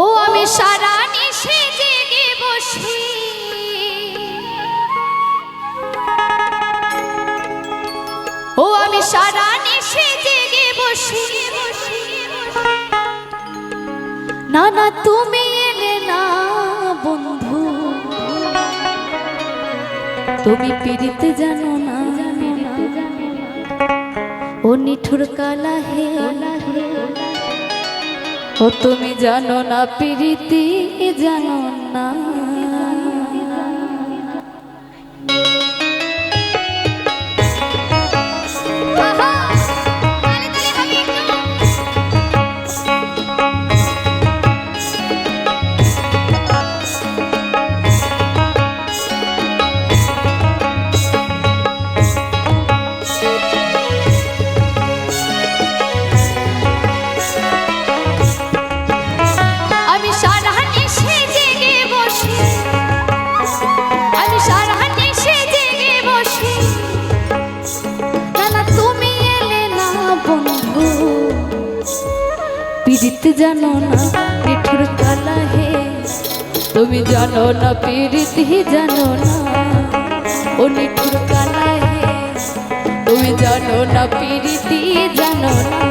ও আমি সারা নিশে জেগে বসি, ও আমি সারা নিশে জেগে বসি, না না তুমি এলে না বন্ধু, তুমি পীড়িতে জানো না, ও নিঠুর কালা হে, ও তুমি জানো না পীড়িতি জানো না। পীড়িত জানো না নিঠুর কালা হে, তুমি জানো না পীড়িতি জানো না, ও নিঠুর কালা হে, তুমি জানো না পীড়িতি জানো না।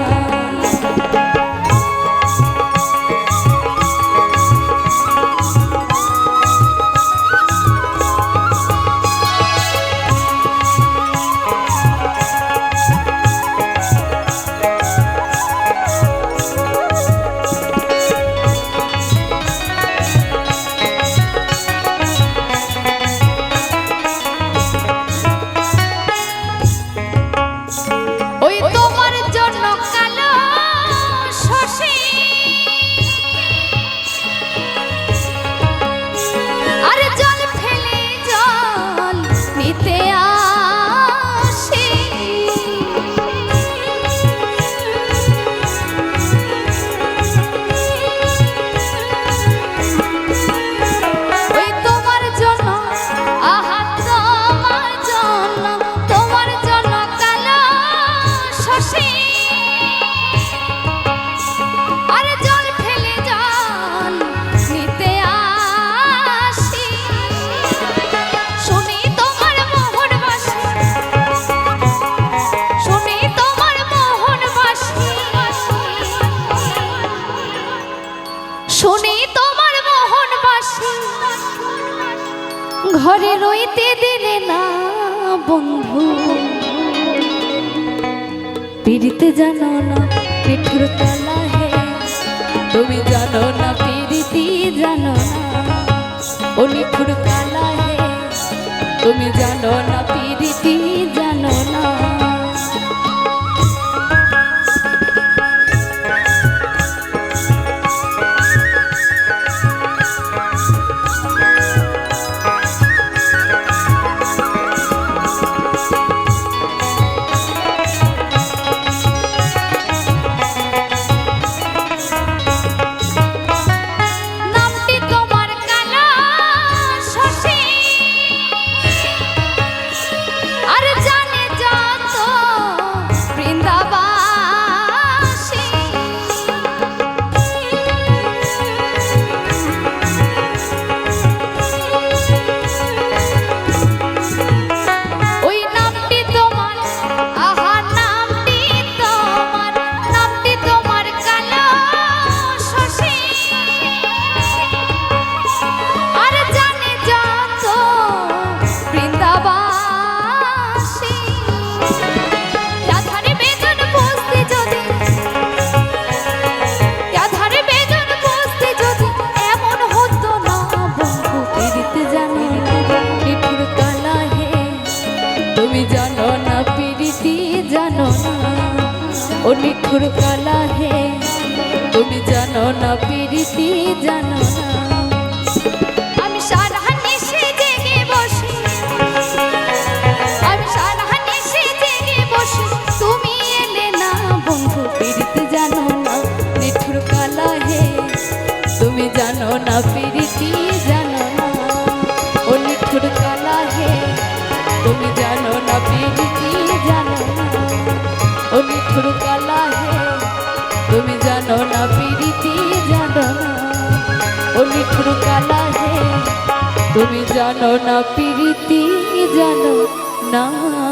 ঘরে রইতে দিলে না বন্ধু, পীড়িতে জানো না নিঠুর কালা হে, তুমি জানো না পীড়িতি জানো না, ও নিঠুর কালা হে, তুমি জানো না পীড়িতি জানো না। ও নিঠুর কালা হে, তুমি জানো না পীড়িতি জানো না। আমি সারা নিশে জেগে বসি, আমি সারা নিশে জেগে বসি, তুমি এলে না বন্ধু, পীড়িতি জানো না নিঠুর কালা হে, তুমি জানো না পীড়িতি জানো না, ও নিঠুর কালা হে, তুমি জানো না পীড়িতি জানো না, ও নিঠুর কালা হে, তুমি জানো না পীড়িতি জানো না। নিঠুর কালা হে তুমি জানো না প্রীতি জানো না।